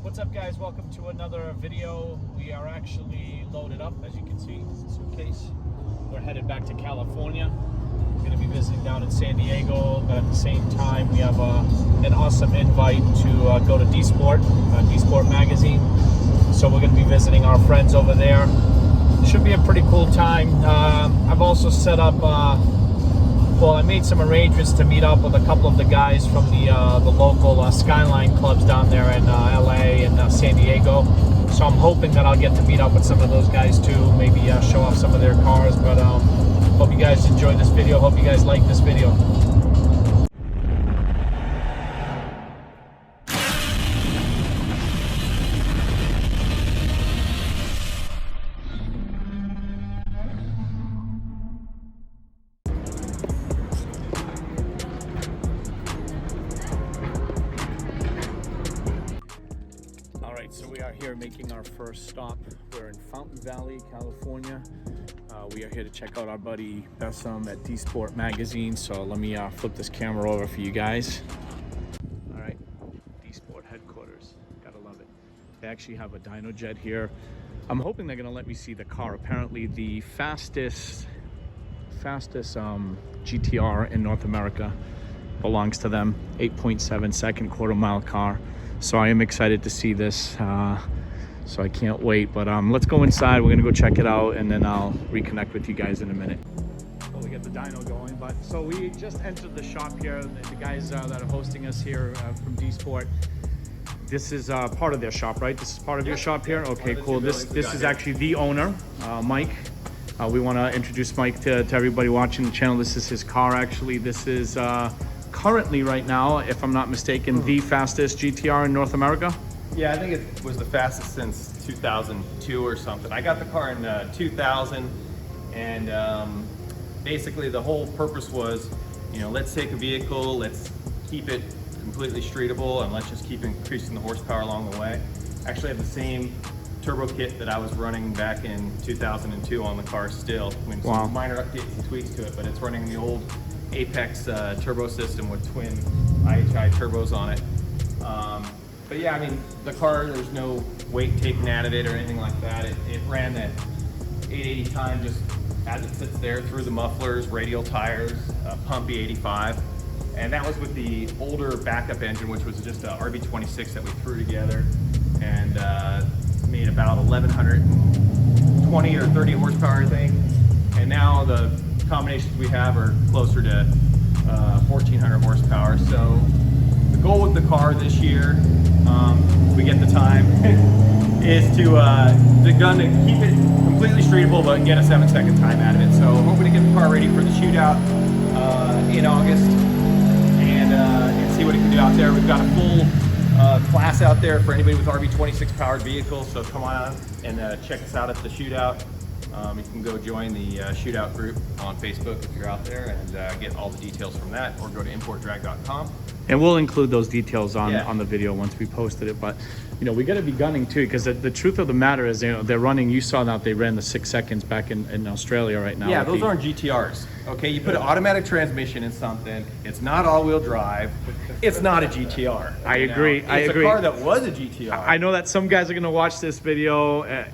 What's up, guys? Welcome to another video. We are actually loaded up, as you can see, suitcase. We're headed back to California. We're going to be visiting down in San Diego, but at the same time we have an awesome invite to go to Dsport Magazine. So we're going to be visiting our friends over there. Should be a pretty cool time. I've also set up I made some arrangements to meet up with a couple of the guys from the local Skyline clubs down there in LA and San Diego. So I'm hoping that I'll get to meet up with some of those guys too, maybe show off some of their cars. But hope you guys enjoyed this video. Hope you guys like this video. So we are here making our first stop. We're in Fountain Valley, California. We are here to check out our buddy Bessam at Dsport Magazine. So let me flip this camera over for you guys. All right, Dsport headquarters. Gotta love it. They actually have a dyno jet here. I'm hoping they're gonna let me see the car. Apparently the fastest GTR in North America belongs to them. 8.7 second quarter-mile car. So I am excited to see this, so I can't wait. But let's go inside. We're gonna go check it out, and then I'll reconnect with you guys in a minute. Well, we get the dyno going. But so we just entered the shop here. The guys that are hosting us here from Dsport. This is part of their shop, right? This is part of your shop here. Okay, cool. This is actually the owner, Mike. We want to introduce Mike to everybody watching the channel. This is his car, actually. This is currently, right now, if I'm not mistaken, the fastest GTR in North America? Yeah, I think it was the fastest since 2002 or something. I got the car in 2000, and basically the whole purpose was, let's take a vehicle, let's keep it completely streetable, and let's just keep increasing the horsepower along the way. Actually, I have the same turbo kit that I was running back in 2002 on the car still. I mean, some minor updates and tweaks to it, but it's running the old Apex turbo system with twin IHI turbos on it. But yeah, I mean, the car, there's no weight taken out of it or anything like that. It ran that 880 time just as it sits there through the mufflers, radial tires, pumpy 85. And that was with the older backup engine, which was just a RB26 that we threw together and made about 1120 or 30 horsepower, I think. And now the combinations we have are closer to 1400 horsepower. So the goal with the car this year, we get the time, is to keep it completely streetable but get a 7-second time out of it. So hoping to get the car ready for the shootout in August and see what it can do out there. We've got a full class out there for anybody with RB26 powered vehicles, so come on and check us out at the shootout. You can go join the shootout group on Facebook if you're out there and get all the details from that, or go to importdrag.com. And we'll include those details on the video once we posted it. But we got to be gunning too, because the truth of the matter is, they're running. You saw that they ran the 6 seconds back in Australia right now. Yeah, those aren't GTRs. Okay, you put an automatic transmission in something. It's not all-wheel drive. It's not a GTR. I agree. It's a car that was a GTR. I know that some guys are gonna watch this video.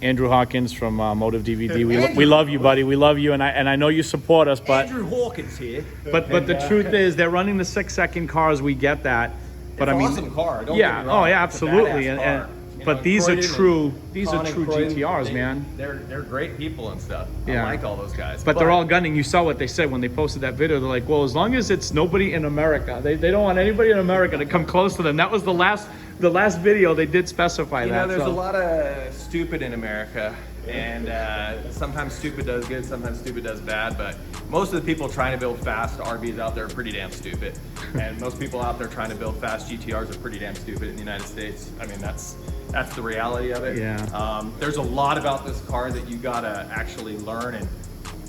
Andrew Hawkins from Motive DVD. We love you, buddy. We love you, and I know you support us. But Andrew Hawkins here. But the truth is, they're running the 6-second cars. We get that. But it's I mean, awesome car. Don't yeah. get me wrong. Oh yeah, absolutely. But these are true Croydon, GTRs, man. They're great people and stuff. Yeah. I like all those guys. But they're all gunning. You saw what they said when they posted that video. They're like, well, as long as it's nobody in America, they don't want anybody in America to come close to them. That was the last video. They did specify that. There's a lot of stupid in America, and sometimes stupid does good, sometimes stupid does bad. But most of the people trying to build fast RVs out there are pretty damn stupid, and most people out there trying to build fast GTRs are pretty damn stupid in the United States. I mean, that's the reality of it. Yeah. There's a lot about this car that you gotta actually learn, and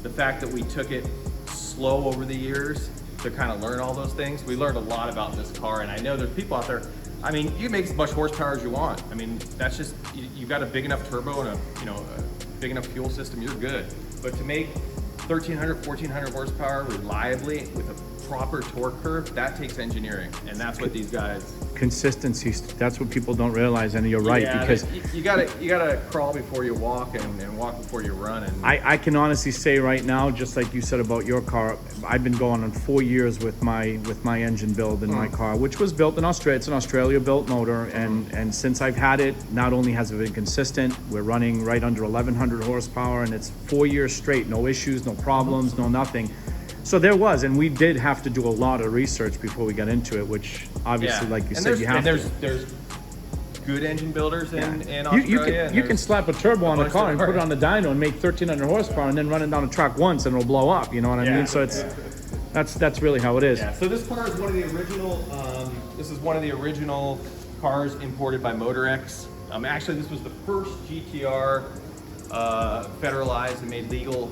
the fact that we took it slow over the years to kind of learn all those things, we learned a lot about this car. And I know there's people out there, I mean, you make as much horsepower as you want. I mean, that's just, you've got a big enough turbo and a big enough fuel system, you're good. But to make 1,300, 1,400 horsepower reliably with a proper torque curve, that takes engineering, and that's what these guys. Consistency, that's what people don't realize, and you're right, Yeah, because you gotta crawl before you walk, and walk before you run. And I can honestly say right now, just like you said about your car, I've been going on 4 years with my engine build in my car, which was built in Australia. It's an Australia built motor, and since I've had it, not only has it been consistent, we're running right under 1100 horsepower, and it's 4 years straight, no issues, no problems, no nothing. So there was, and we did have to do a lot of research before we got into it, which obviously, like you said, you have to. There's good engine builders in Australia. You can slap a turbo on a car and put it on the dyno and make 1300 horsepower, and then run it down a track once and it'll blow up. You know what I mean? So it's that's really how it is. Yeah. So this car is one of the original. This is one of the original cars imported by MotorX. Actually, this was the first GTR federalized and made legal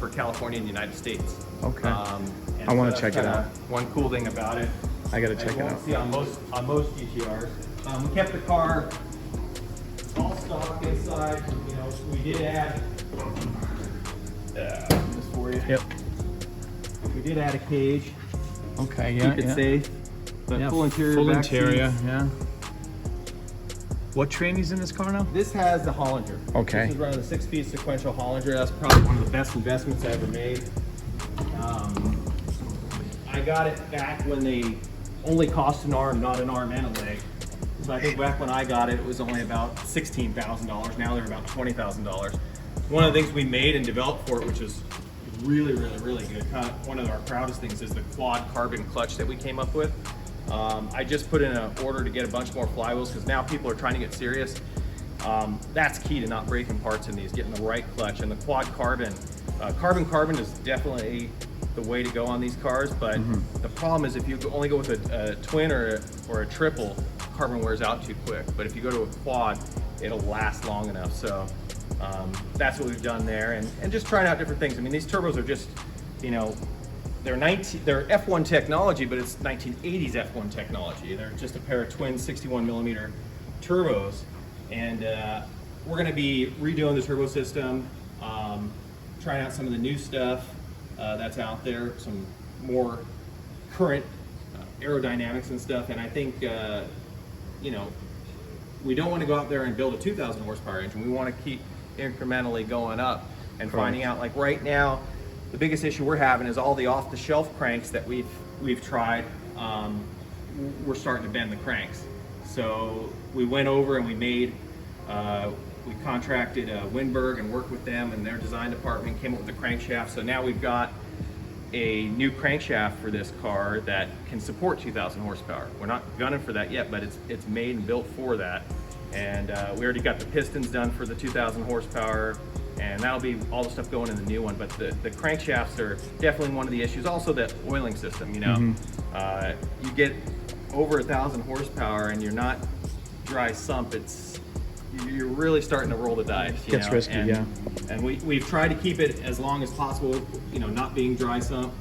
for California and the United States. Okay. I want to check it out. One cool thing about it. I got to check it out. See on most GTRs. We kept the car all stock inside. You know, we did add this for you. Yep. We did add a cage. Okay. Yeah. Keep it safe. But full interior. Full back interior. seats. Yeah. What training's in this car now? This has the Hollinger. Okay. This is running the 6-speed sequential Hollinger. That's probably one of the best investments I ever made. I got it back when they only cost an arm, not an arm and a leg. So I think back when I got it, it was only about $16,000. Now they're about $20,000. One of the things we made and developed for it, which is really, really, really good. Kind of one of our proudest things is the quad carbon clutch that we came up with. I just put in an order to get a bunch more flywheels because now people are trying to get serious. That's key to not breaking parts in these, getting the right clutch. And the quad carbon, carbon is definitely the way to go on these cars, but the problem is if you only go with a twin or a triple, carbon wears out too quick. But if you go to a quad, it'll last long enough. So that's what we've done there, and just trying out different things. I mean, these turbos are just, you know, they're F1 technology, but it's 1980s F1 technology. They're just a pair of twin 61 millimeter turbos, and we're going to be redoing the turbo system, trying out some of the new stuff that's out there, some more current aerodynamics and stuff. And I think, you know, we don't want to go out there and build a 2,000 horsepower engine. We want to keep incrementally going up and finding out, like right now, the biggest issue we're having is all the off-the-shelf cranks that we've tried. We're starting to bend the cranks. So we went over and we made, we contracted Winberg and worked with them and their design department, came up with the crankshaft. So now we've got a new crankshaft for this car that can support 2,000 horsepower. We're not gunning for that yet, but it's made and built for that. And we already got the pistons done for the 2,000 horsepower, and that'll be all the stuff going in the new one. But the crankshafts are definitely one of the issues. Also the oiling system, you know. You get over 1,000 horsepower and you're not dry sump, you're really starting to roll the dice. You Gets know? risky, yeah. And we've tried to keep it as long as possible, you know, not being dry sump.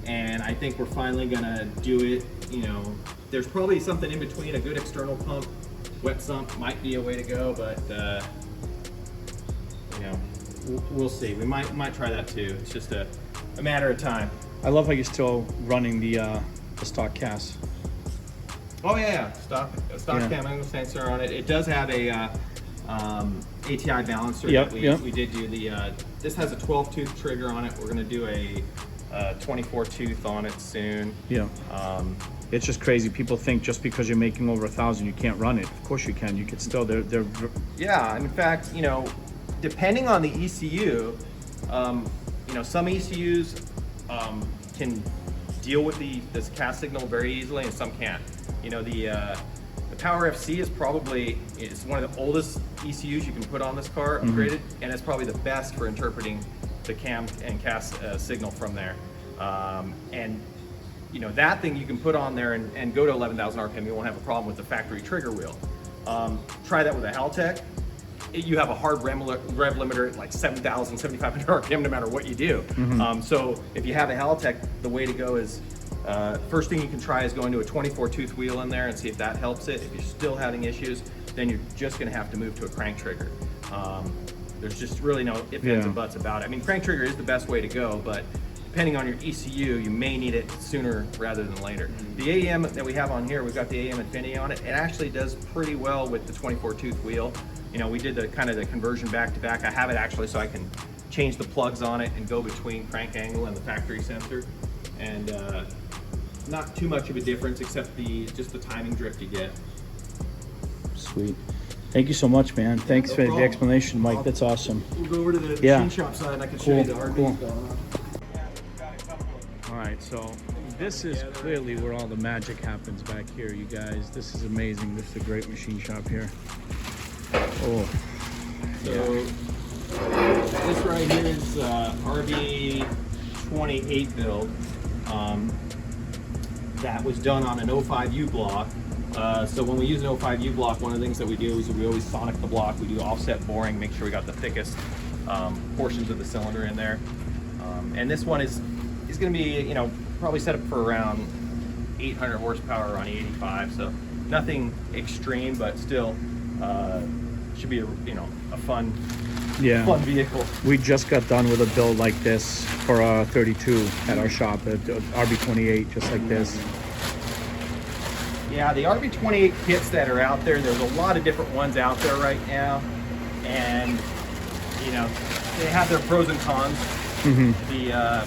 And I think we're finally gonna do it. You know, there's probably something in between. A good external pump, wet sump might be a way to go, but you know, we'll see. We might try that too. It's just a matter of time. I love how you're still running the stock cast. Oh yeah, stock cam angle sensor on it. It does have a ATI balancer. Yep, we did do the. This has a 12 tooth trigger on it. We're gonna do a 24 tooth on it soon. Yeah. It's just crazy. People think just because you're making over 1,000, you can't run it. Of course you can. You can still. They're. Yeah. In fact, you know, depending on the ECU, you know, some ECUs can deal with this cast signal very easily, and some can't. You know, the Power FC is one of the oldest ECUs you can put on this car, upgraded, and it's probably the best for interpreting the cam and cast signal from there. And you know, that thing you can put on there and go to 11,000 RPM. You won't have a problem with the factory trigger wheel. Try that with a Haltech. You have a hard rev limiter at like 7,000, 7,500 RPM no matter what you do. So if you have a Haltech, the way to go is, first thing you can try is going to a 24 tooth wheel in there and see if that helps it. If you're still having issues, then you're just gonna have to move to a crank trigger. There's just really no ifs, ands, and buts about it. I mean, crank trigger is the best way to go, but depending on your ECU, you may need it sooner rather than later. The AEM that we have on here, we've got the AEM Infinity on it. It actually does pretty well with the 24 tooth wheel. You know, we did the kind of the conversion back to back. I have it actually so I can change the plugs on it and go between crank angle and the factory sensor. And not too much of a difference except just the timing drift you get. Sweet. Thank you so much, man. Thanks No for problem. the explanation, Mike. That's awesome. We'll go over to the Yeah. machine shop side and I can show you the RVs Cool. going on. All right, so this is clearly where all the magic happens back here, you guys. This is amazing. This is a great machine shop here. Oh, So this right here is RV 28 build. That was done on an 05 U block. So when we use an 05 U block, one of the things that we do is we always sonic the block. We do offset boring, make sure we got the thickest portions of the cylinder in there. And this one is going to be, you know, probably set up for around 800 horsepower on 85. So nothing extreme, but still should be a fun vehicle. We just got done with a build like this for a 32 at our shop, at RB28, just like this. Yeah, the RB28 kits that are out there, there's a lot of different ones out there right now, and you know, they have their pros and cons. The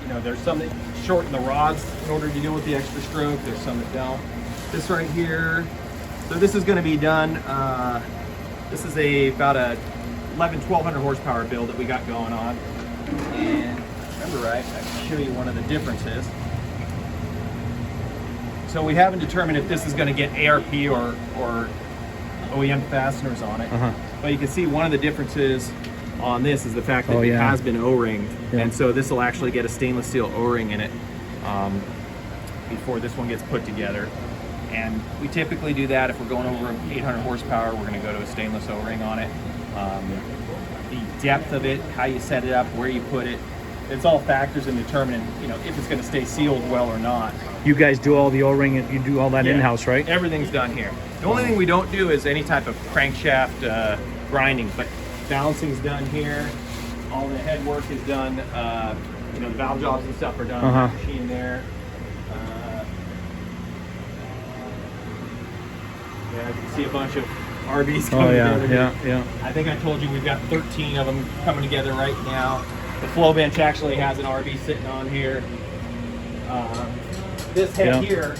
you know, there's some that shorten the rods in order to deal with the extra stroke. There's some that don't. This right here, so this is going to be done. This is about a 1200 horsepower build that we got going on, and if I remember right, I can show you one of the differences. So we haven't determined if this is going to get ARP or OEM fasteners on it. But you can see one of the differences on this is the fact that it has been O-ringed. And so this will actually get a stainless steel O-ring in it before this one gets put together. And we typically do that if we're going over 800 horsepower, we're going to go to a stainless O-ring on it. The depth of it, how you set it up, where you put it, it's all factors in determining, you know, if it's going to stay sealed well or not. You guys do all the O-ring, and you do all that in-house, right? Everything's done here. The only thing we don't do is any type of crankshaft grinding, but balancing's done here. All the head work is done. You know, the valve jobs and stuff are done on the machine there. Yeah, you can see a bunch of RVs coming together. Yeah. I think I told you we've got 13 of them coming together right now. The flow bench actually has an RV sitting on here. This head here,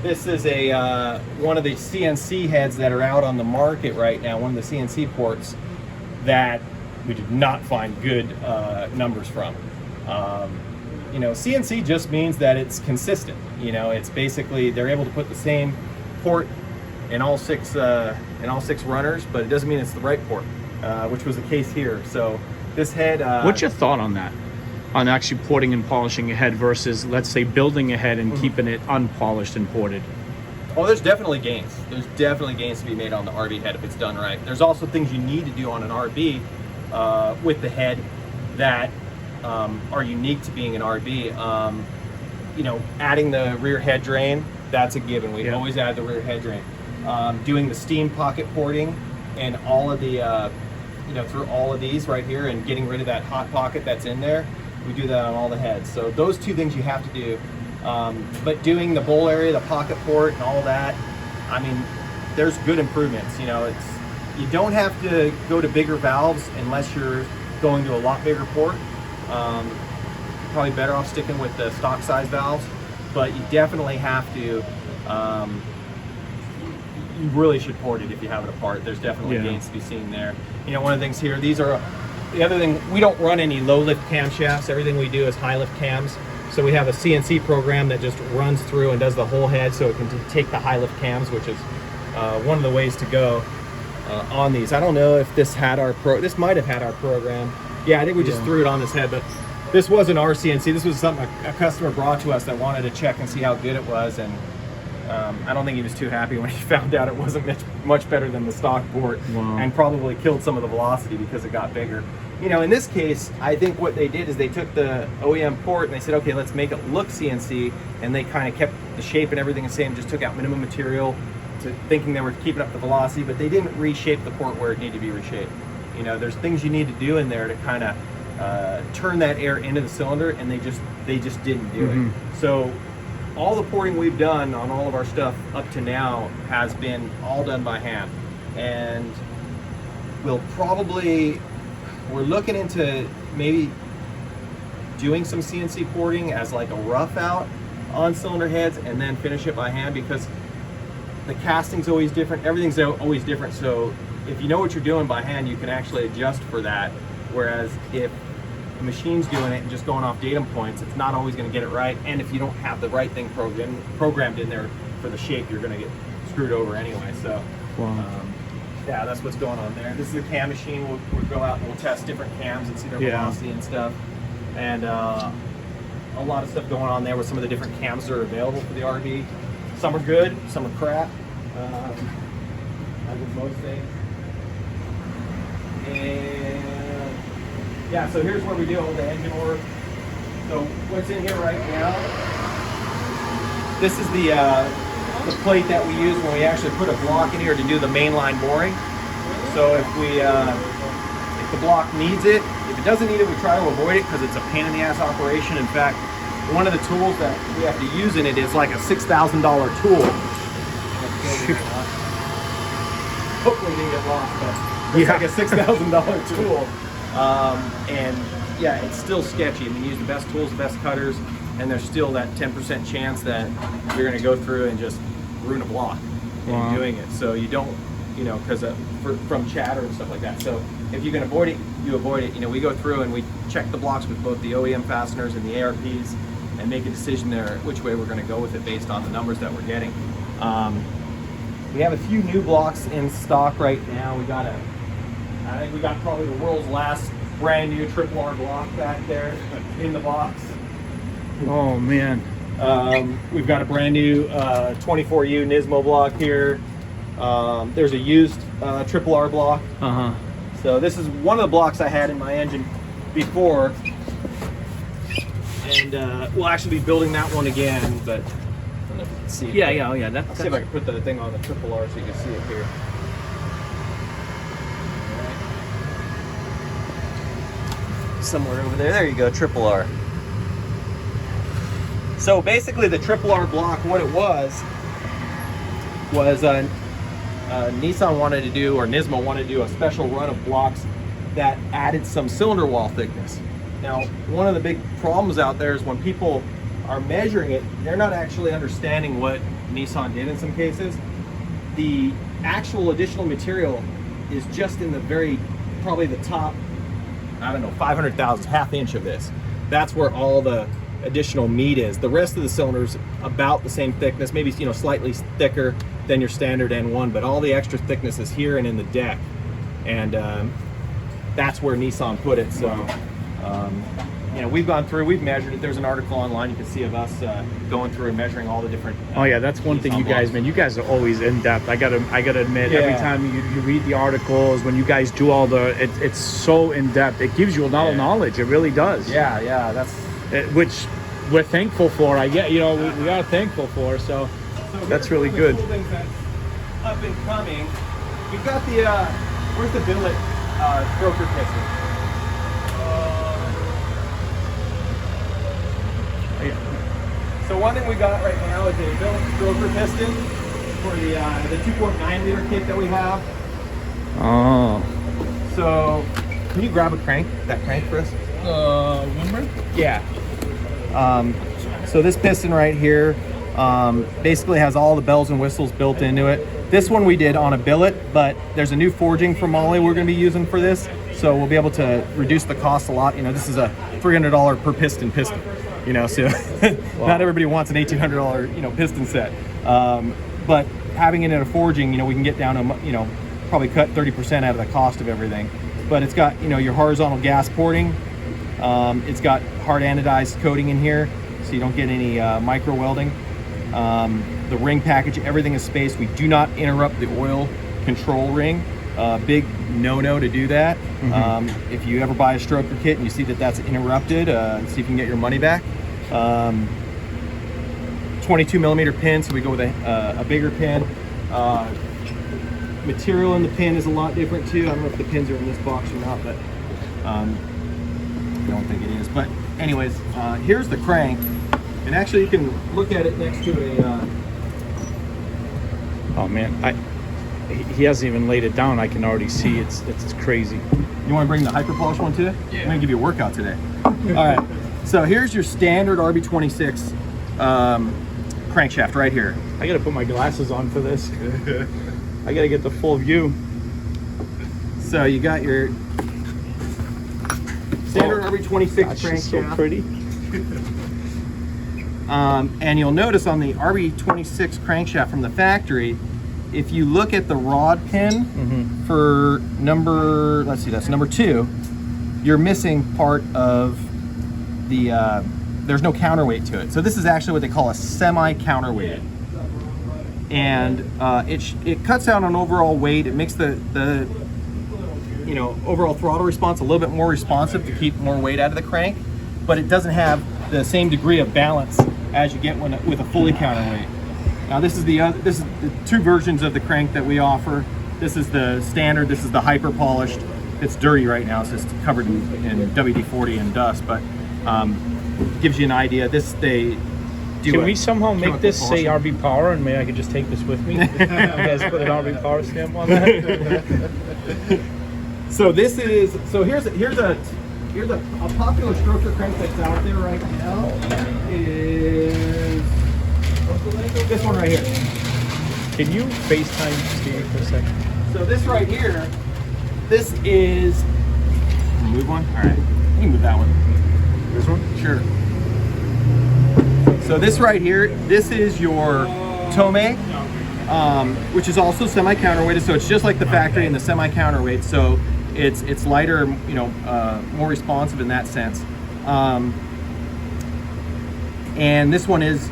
this is a one of the CNC heads that are out on the market right now, one of the CNC ports that we did not find good numbers from. You know, CNC just means that it's consistent. You know, it's basically they're able to put the same port in all six runners, but it doesn't mean it's the right port, which was the case here. So this head. What's your thought on that? On actually porting and polishing a head versus, let's say, building a head and keeping it unpolished and ported? Oh, there's definitely gains. There's definitely gains to be made on the RV head if it's done right. There's also things you need to do on an RV with the head that are unique to being an RV. You know, adding the rear head drain, that's a given. We always add the rear head drain. Doing the steam pocket porting and all of the, you know, through all of these right here and getting rid of that hot pocket that's in there. We do that on all the heads. So those two things you have to do. But doing the bowl area, the pocket port and all that, I mean, there's good improvements. You know, you don't have to go to bigger valves unless you're going to a lot bigger port. Probably better off sticking with the stock size valves, but you definitely have to, you really should port it if you have it apart. There's definitely gains to be seen there. You know, one of the things here, the other thing, we don't run any low lift camshafts. Everything we do is high lift cams. So we have a CNC program that just runs through and does the whole head so it can take the high lift cams, which is one of the ways to go on these. I don't know if this might have had our program. Yeah, I think we just threw it on this head, but this wasn't our CNC. This was something a customer brought to us that wanted to check and see how good it was, and I don't think he was too happy when he found out it wasn't much better than the stock port, and probably killed some of the velocity because it got bigger. You know, in this case, I think what they did is they took the OEM port and they said, okay, let's make it look CNC, and they kind of kept the shape and everything the same, just took out minimum material, thinking they were keeping up the velocity, but they didn't reshape the port where it needed to be reshaped. You know, there's things you need to do in there to kind of turn that air into the cylinder, and they just didn't do it. So all the porting we've done on all of our stuff up to now has been all done by hand, and we're looking into maybe doing some CNC porting as like a rough out on cylinder heads, and then finish it by hand, because the casting's always different, everything's always different. So if you know what you're doing by hand, you can actually adjust for that. Whereas if the machine's doing it and just going off datum points, it's not always going to get it right. And if you don't have the right thing programmed in there for the shape, you're going to get screwed over anyway. So yeah, that's what's going on there. This is a cam machine. We'll go out and we'll test different cams and see their velocity and stuff. And a lot of stuff going on there with some of the different cams that are available for the RV. Some are good, some are crap, as with most things. And yeah, so here's where we do all the engine work. So what's in here right now, this is the plate that we use when we actually put a block in here to do the mainline boring. So if the block needs it, if it doesn't need it, we try to avoid it because it's a pain in the ass operation. In fact, one of the tools that we have to use in it is like a $6,000 tool. Hopefully it didn't get lost, but it's like a $6,000 tool. And yeah, it's still sketchy. I mean, you use the best tools, the best cutters, and there's still that 10% chance that you're going to go through and just ruin a block in doing it. So you don't, you know, because from chatter and stuff like that. So if you can avoid it, you avoid it. You know, we go through and we check the blocks with both the OEM fasteners and the ARPs, and make a decision there which way we're going to go with it based on the numbers that we're getting. We have a few new blocks in stock right now. I think we got probably the world's last brand new triple R block back there in the box. Oh man. We've got a brand new 24U Nismo block here. There's a used triple R block. So this is one of the blocks I had in my engine before. And we'll actually be building that one again, but I don't know if you can see it. Yeah. I'll see if I can put the thing on the triple R so you can see it here. Somewhere over there. There you go, triple R. So basically the triple R block, what it was Nissan wanted to do, or Nismo wanted to do, a special run of blocks that added some cylinder wall thickness. Now, one of the big problems out there is when people are measuring it, they're not actually understanding what Nissan did in some cases. The actual additional material is just in the probably the top, I don't know, 500,000, half inch of this. That's where all the additional meat is. The rest of the cylinder's about the same thickness, maybe, you know, slightly thicker than your standard N1, but all the extra thickness is here and in the deck. And that's where Nissan put it. So you know, we've gone through, we've measured it. There's an article online you can see of us going through and measuring all the different oh yeah, that's one thing you guys, man, you guys are always in depth. I gotta admit, every time you read the articles, when you guys do all it's so in depth. It gives you a lot of knowledge. It really does. Yeah, that's which we're thankful for. We are thankful for. So that's really good. Cool things that's up and coming. We've got the where's the billet broker piston? So one thing we got right now is a billet broker piston for the 2.9 liter kit that we have. Oh. So can you grab that crank for us? Wimmer? Yeah. So this piston right here basically has all the bells and whistles built into it. This one we did on a billet, but there's a new forging from Molly we're going to be using for this, so we'll be able to reduce the cost a lot. You know, this is a $300 per piston. You know, so not everybody wants an $1,800 piston set. But having it in a forging, you know, we can get down to, you know, probably cut 30% out of the cost of everything. But it's got, you know, your horizontal gas porting. It's got hard anodized coating in here, so you don't get any micro welding. The ring package, everything is spaced. We do not interrupt the oil control ring. Big no-no to do that. If you ever buy a stroker kit and you see that that's interrupted, see if you can get your money back. 22 millimeter pin, so we go with a bigger pin. Material in the pin is a lot different too. I don't know if the pins are in this box or not, but don't think it is. But anyways, here's the crank. And actually you can look at it next to a... Oh man, he hasn't even laid it down. I can already see it's crazy. You want to bring the hyper polish one too? Yeah. I'm gonna give you a workout today. All right. So here's your standard RB26 crankshaft right here. I gotta put my glasses on for this. I gotta get the full view. So you got your standard RB26 Gosh, crankshaft. she's so pretty. And you'll notice on the RB26 crankshaft from the factory, if you look at the rod pin for number, let's see, that's number 2, you're missing part of the, there's no counterweight to it. So this is actually what they call a semi-counterweight. And it cuts out on overall weight. It makes the overall throttle response a little bit more responsive to keep more weight out of the crank, but it doesn't have the same degree of balance as you get with a fully counterweight. Now this is the 2 versions of the crank that we offer. This is the standard, this is the hyper polished. It's dirty right now, so it's covered in WD-40 and dust, but gives you an idea. Can we somehow make this say RB Power, and maybe I could just take this with me? You guys put an RB Power stamp on that? So here's a popular stroker crank that's out there right now. Is this one right here. Can you FaceTime Steve for a second? So this right here, this is, move one? All right, you can move that one. This one? Sure. So this right here, this is your Tomei, which is also semi-counterweighted. So it's just like the factory in the semi-counterweight. So it's lighter, more responsive in that sense. And this one is,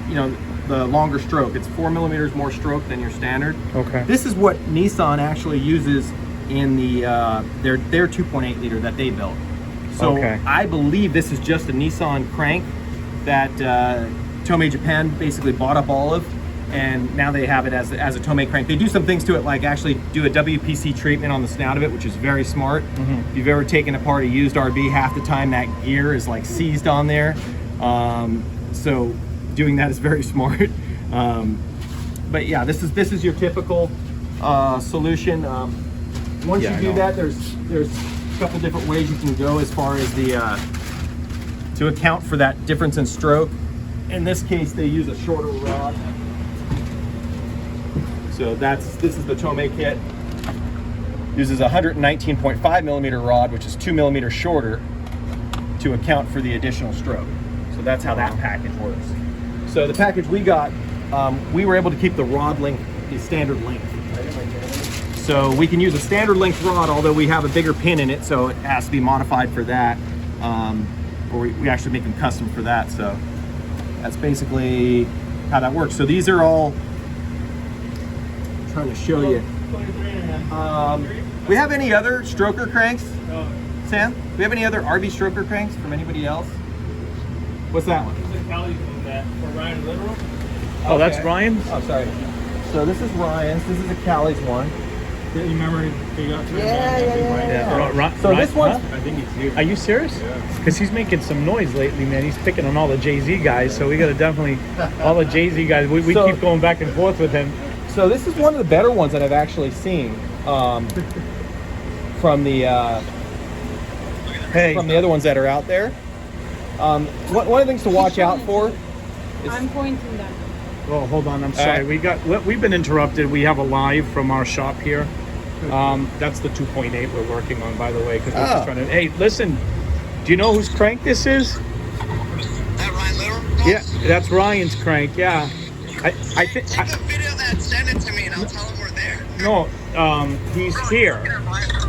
the longer stroke. It's 4 millimeters more stroke than your standard. Okay. This is what Nissan actually uses in the their 2.8 liter that they built. So okay. I believe this is just a Nissan crank that Tomei Japan basically bought up all of, and now they have it as a Tomei crank. They do some things to it, like actually do a WPC treatment on the snout of it, which is very smart. If you've ever taken apart a used RB, half the time that gear is like seized on there. So doing that is very smart. But yeah, this is your typical solution. Once you do that, there's a couple different ways you can go as far as the to account for that difference in stroke. In this case, they use a shorter rod. So this is the Tomei kit. Uses a 119.5 millimeter rod, which is 2 millimeters shorter, to account for the additional stroke. So that's how that package works. So the package we got, we were able to keep the rod length, the standard length. So we can use a standard length rod, although we have a bigger pin in it, so it has to be modified for that. Or we actually make them custom for that. So that's basically how that works. So these are all, I'm trying to show you. We have any other stroker cranks? Sam? We have any other RB stroker cranks from anybody else? What's that one? For Ryan Literal? Oh, that's Ryan's? Oh, sorry. So this is Ryan's. This is a Cali's one. You remember he got to Yeah. So this one's... I think he's here. Are you serious? Because he's making some noise lately, man. He's picking on all the Jay-Z guys, so we got to definitely, all the Jay-Z guys, we keep going back and forth with him. So this is one of the better ones that I've actually seen from the from the other ones that are out there. One of the things to watch out for is... I'm pointing that. Oh, hold on. I'm sorry. We've been interrupted. We have a live from our shop here. That's the 2.8 we're working on, by the way, because we're just trying to. Hey, listen. Do you know whose crank this is? That Ryan Little? Yeah, that's Ryan's crank. Yeah, I think. Take a video of that, send it to me, and I'll tell him we're there. No, he's here.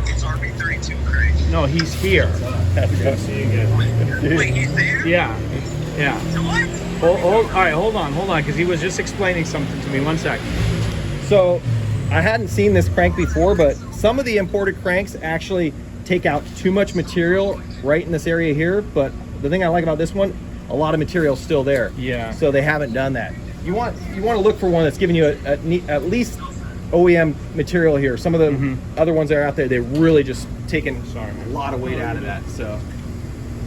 It's RB32 crank. No, he's here. Wait, he's there? Yeah. So what? All right, hold on, because he was just explaining something to me. 1 sec. So I hadn't seen this crank before, but some of the imported cranks actually take out too much material right in this area here. But the thing I like about this one, a lot of material is still there. Yeah. So they haven't done that. You want to look for one that's giving you at least OEM material here. Some of the other ones that are out there, they're really just taking a lot of weight out of that. So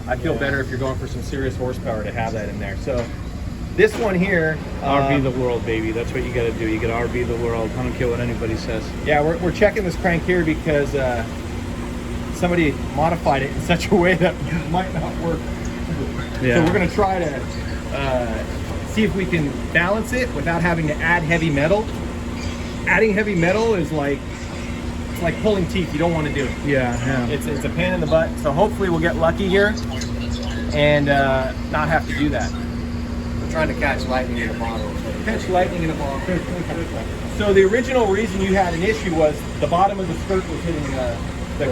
I feel better if you're going for some serious horsepower to have that in there. So this one here, RB the world, baby. That's what you got to do. You got to RB the world. I don't care what anybody says. yeah, we're checking this crank here because somebody modified it in such a way that it might not work. Yeah. So we're gonna try to see if we can balance it without having to add heavy metal. Adding heavy metal is like, it's like pulling teeth. You don't want to do it. Yeah. It's a pain in the butt. So hopefully we'll get lucky here and not have to do that. We're trying to catch lightning in a bottle. Catch lightning in a bottle. So the original reason you had an issue was the bottom of the skirt was hitting the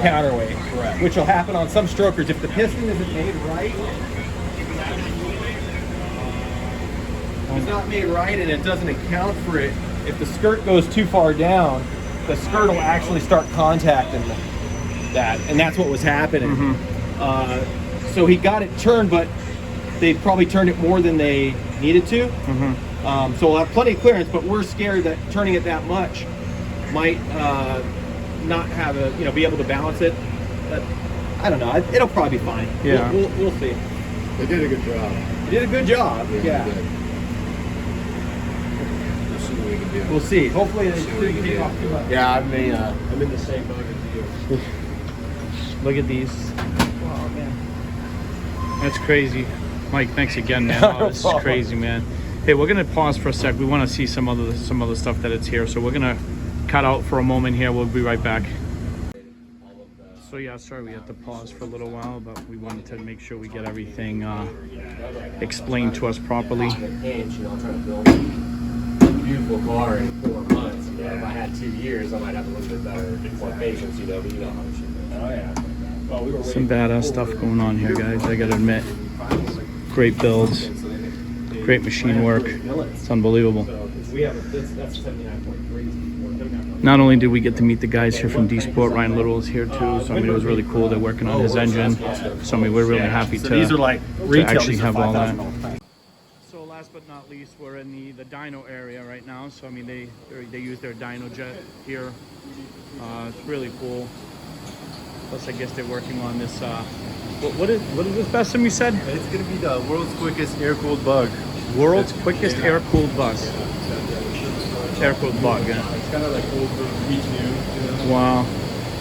counterweight, Correct. which will happen on some strokers if the piston isn't made right. If it's not made right and it doesn't account for it, if the skirt goes too far down, the skirt will actually start contacting that, and that's what was happening. So he got it turned, but they probably turned it more than they needed to. So we'll have plenty of clearance, but we're scared that turning it that much might not have be able to balance it. But I don't know. It'll probably be fine. Yeah. We'll see. They did a good job. You did a good job. Yeah. They did. We'll see what we can do. We'll see. Hopefully they See what we didn't can take do. off too much. Yeah, I'm in the same boat as you. Look at these. Oh man. That's crazy. Mike, thanks again, man. No Oh, this is problem. crazy, man. Hey, we're gonna pause for a sec. We want to see some other stuff that it's here. So we're gonna cut out for a moment here. We'll be right back. So yeah, sorry we had to pause for a little while, but we wanted to make sure we get everything explained to us properly. Inch, you know, I'm trying to build a beautiful car in 4 months. You know, if I had 2 years, I might have a little bit better, more patience, you know, but you know how this shit goes. Oh, yeah. Well, we were Some badass stuff going on here, guys. I gotta admit, great builds, great machine work. It's unbelievable. We have that's 79.3. Not only did we get to meet the guys here from Dsport, Ryan Little is here too. So I mean, it was really cool. They're working on his engine. So I mean, we're really happy So to, these are like to retail. actually These are have all that. $5,000. So last but not least, we're in the dyno area right now. So I mean, they use their dyno jet here. It's really cool. Plus, I guess they're working on this. What is this, Bessim? You said It's gonna be the world's quickest air-cooled bug. world's quickest air-cooled bus. Air-cooled bug. Yeah. It's kind of like old beach new, you know? Wow,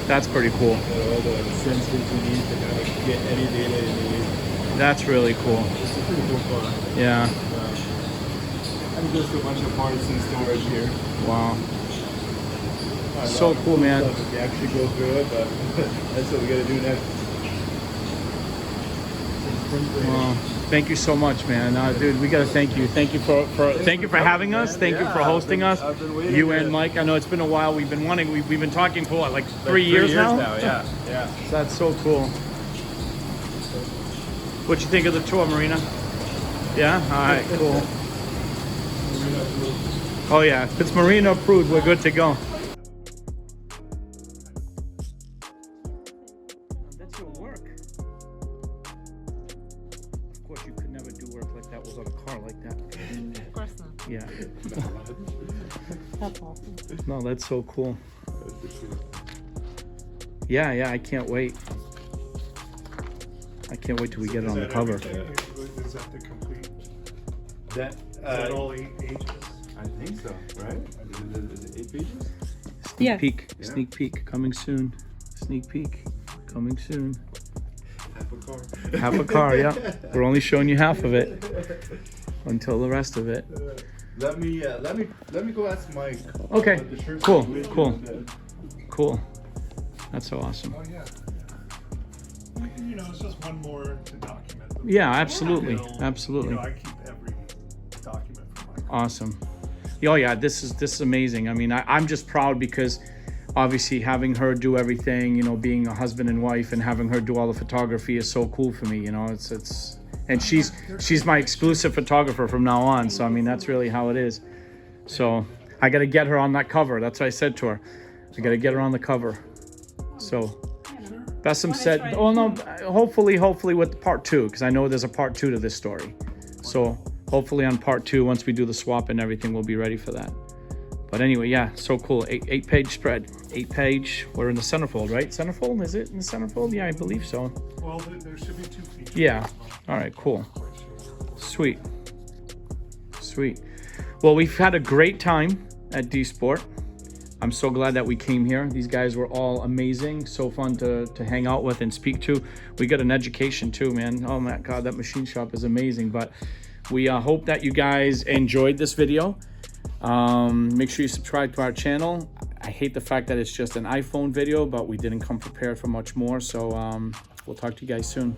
that's pretty cool. All the sensors you need to kind of get any data you need. That's really cool. It's a pretty cool car. Yeah. And just a bunch of parts in storage here. Wow. So cool, man. If you actually go through it, but that's what we gotta do next. Wow. Thank you so much, man. Dude, we gotta thank you. Thank you for having us. Thank you for hosting us. I've been waiting You for and it. Mike. I know it's been a while. We've been talking for what, like 3 years now? Yeah, yeah. That's so cool. What you think of the tour, Marina? Yeah? All right, cool. Oh yeah, if it's Marina approved, we're good to go. That's your work. Of course, you could never do work like that without a car like that. Of course not. Yeah. That's awesome. No, that's so cool. Yeah, I can't wait. I can't wait till we get it on the cover. Is that the complete? That, Is that all 8 pages? I think so, right? Is it 8 pages? Yeah. Sneak peek, coming soon. Sneak peek, coming soon. Half a car. Half a car, yeah. We're only showing you half of it until the rest of it. Let me go ask Mike. Okay, what the shirt's cool, with you cool. and then- Cool. That's so awesome. Oh, yeah. You know, it's just one more to document. the Yeah, process. absolutely, You know, absolutely. You know, I keep every document for my Awesome. Oh yeah, this is amazing. I mean, I'm just proud because obviously having her do everything, you know, being a husband and wife and having her do all the photography is so cool for me. You know, and she's my exclusive photographer from now on. So I mean, that's really how it is. So I got to get her on that cover. That's what I said to her. I got to get her on the cover. So Bessim said, oh no, hopefully with part 2, because I know there's a part 2 to this story. So hopefully on part 2, once we do the swap and everything, we'll be ready for that. But anyway, yeah, so cool. 8-page spread. 8-page. We're in the centerfold, right? Centerfold? Is it in the centerfold? Yeah, I believe so. Well, there should be 2 feet. Yeah. All right, cool. Sweet. Sweet. Well, we've had a great time at Dsport. I'm so glad that we came here. These guys were all amazing. So fun to hang out with and speak to. We got an education too, man. Oh my God, that machine shop is amazing. But we hope that you guys enjoyed this video. Make sure you subscribe to our channel. I hate the fact that it's just an iPhone video, but we didn't come prepared for much more. So we'll talk to you guys soon.